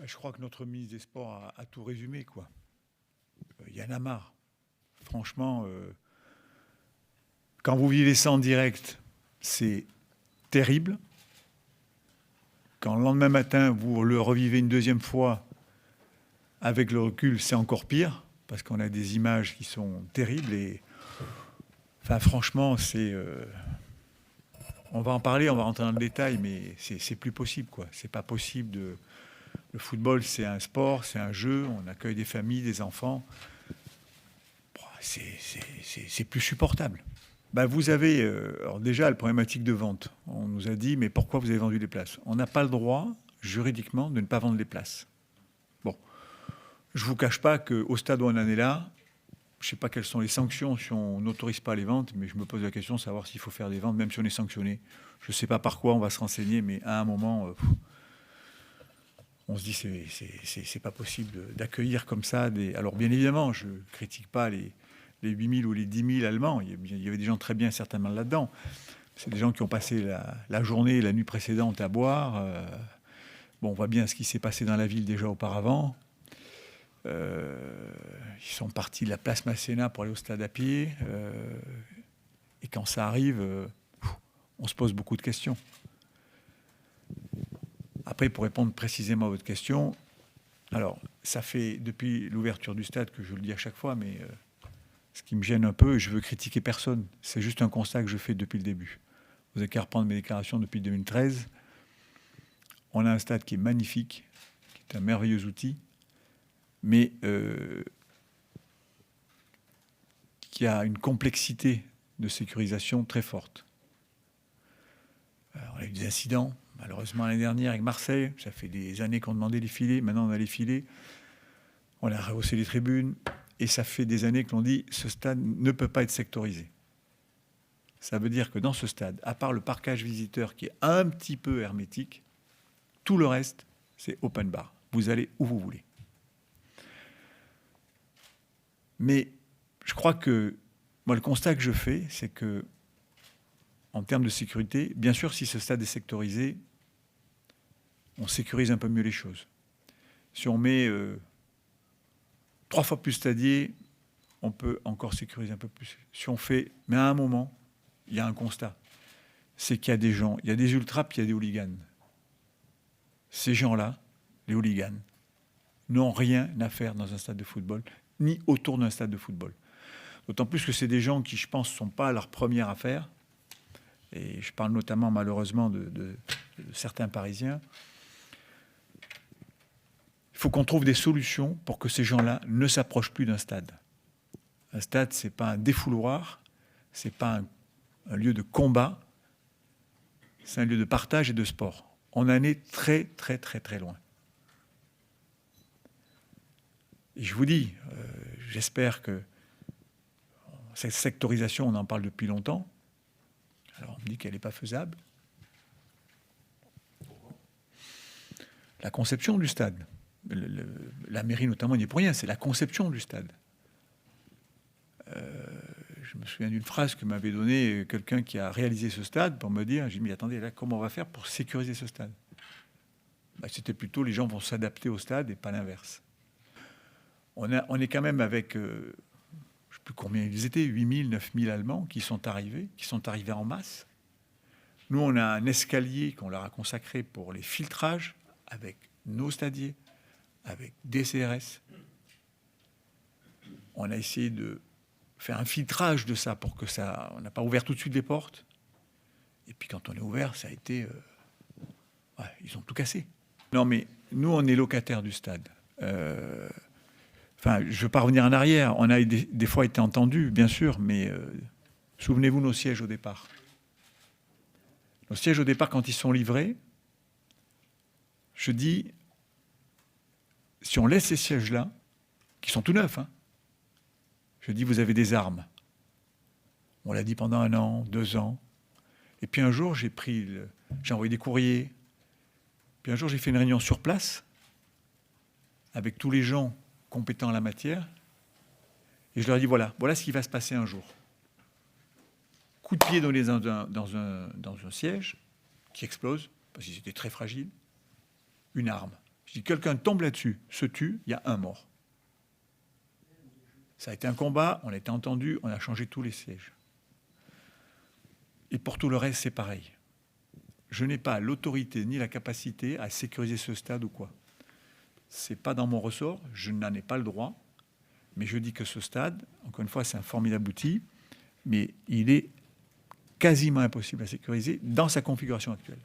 Je crois que notre ministre des Sports a tout résumé, quoi. Il y en a marre. Franchement, quand vous vivez ça en direct, c'est terrible. Quand le lendemain matin, vous le revivez une deuxième fois, avec le recul, c'est encore pire, parce qu'on a des images qui sont terribles. Et, enfin, franchement, on va en parler, on va rentrer dans le détail, mais c'est plus possible, quoi. C'est pas possible de... Le football, c'est un sport, c'est un jeu, on accueille des familles, des enfants. C'est plus supportable. Ben vous avez, alors déjà, la problématique de vente. On nous a dit, mais pourquoi vous avez vendu les places? On n'a pas le droit, juridiquement, de ne pas vendre les places. Bon, je ne vous cache pas qu'au stade où on en est là, je ne sais pas quelles sont les sanctions si on n'autorise pas les ventes, mais je me pose la question de savoir s'il faut faire des ventes, même si on est sanctionné. Je ne sais pas par quoi, on va se renseigner, mais à un moment, on se dit c'est pas possible d'accueillir comme ça des... Alors bien évidemment, je ne critique pas les 8 000 ou les 10 000 Allemands. Il y avait des gens très bien certainement là-dedans. C'est des gens qui ont passé la journée et la nuit précédente à boire. Bon, on voit bien ce qui s'est passé dans la ville déjà auparavant. Ils sont partis de la place Masséna pour aller au stade à pied. Et quand ça arrive, on se pose beaucoup de questions. Après, pour répondre précisément à votre question, alors, ça fait depuis l'ouverture du stade que je le dis à chaque fois, mais ce qui me gêne un peu, et je veux critiquer personne, c'est juste un constat que je fais depuis le début. Vous avez qu'à reprendre mes déclarations depuis 2013. On a un stade qui est magnifique, qui est un merveilleux outil, mais qui a une complexité de sécurisation très forte. Alors, on a eu des incidents, malheureusement l'année dernière avec Marseille, ça fait des années qu'on demandait les filets, maintenant on a les filets, on a rehaussé les tribunes, et ça fait des années que l'on dit ce stade ne peut pas être sectorisé. Ça veut dire que dans ce stade, à part le parquage visiteur qui est un petit peu hermétique, tout le reste, c'est open bar. Vous allez où vous voulez. Mais je crois que, moi, le constat que je fais, c'est que, en termes de sécurité, bien sûr, si ce stade est sectorisé, on sécurise un peu mieux les choses. Si on met 3 fois plus stadiers, on peut encore sécuriser un peu plus. Si on fait... Mais à un moment, il y a un constat. C'est qu'il y a des gens, il y a des ultras, puis il y a des hooligans. Ces gens-là, les hooligans, n'ont rien à faire dans un stade de football, ni autour d'un stade de football. D'autant plus que c'est des gens qui, je pense, ne sont pas à leur première affaire. Et je parle notamment, malheureusement, de certains Parisiens. Il faut qu'on trouve des solutions pour que ces gens-là ne s'approchent plus d'un stade. Un stade, ce n'est pas un défouloir, ce n'est pas un lieu de combat, c'est un lieu de partage et de sport. On en est très, très, très, très loin. Et je vous dis, j'espère que cette sectorisation, on en parle depuis longtemps. Alors on me dit qu'elle n'est pas faisable. La conception du stade. La mairie notamment n'y est pour rien, c'est la conception du stade. Je me souviens d'une phrase que m'avait donnée quelqu'un qui a réalisé ce stade pour me dire, j'ai dit, mais attendez, là, comment on va faire pour sécuriser ce stade? C'était plutôt les gens vont s'adapter au stade et pas l'inverse. On est quand même avec, je ne sais plus combien ils étaient, 8 000, 9 000 Allemands qui sont arrivés en masse. Nous, on a un escalier qu'on leur a consacré pour les filtrages avec nos stadiers, avec des CRS. On a essayé de faire un filtrage de ça pour que ça... On n'a pas ouvert tout de suite les portes. Et puis quand on est ouvert, ça a été... ouais, ils ont tout cassé. Non, mais nous, on est locataires du stade. Enfin, je ne veux pas revenir en arrière. On a des fois été entendus, bien sûr, mais souvenez-vous nos sièges au départ. Nos sièges au départ, quand ils sont livrés, je dis, si on laisse ces sièges-là, qui sont tout neufs, hein, je dis, vous avez des armes. On l'a dit pendant 1 an, 2 ans. Et puis un jour, j'ai envoyé des courriers. Puis un jour, j'ai fait une réunion sur place avec tous les gens compétents en la matière. Et je leur ai dit, voilà ce qui va se passer un jour. Coup de pied donné dans un siège qui explose, parce qu'ils étaient très fragiles, une arme. Si quelqu'un tombe là-dessus, se tue, il y a un mort. Ça a été un combat, on a été entendu, on a changé tous les sièges. Et pour tout le reste, c'est pareil. Je n'ai pas l'autorité ni la capacité à sécuriser ce stade ou quoi. Ce n'est pas dans mon ressort, je n'en ai pas le droit, mais je dis que ce stade, encore une fois, c'est un formidable outil, mais il est quasiment impossible à sécuriser dans sa configuration actuelle.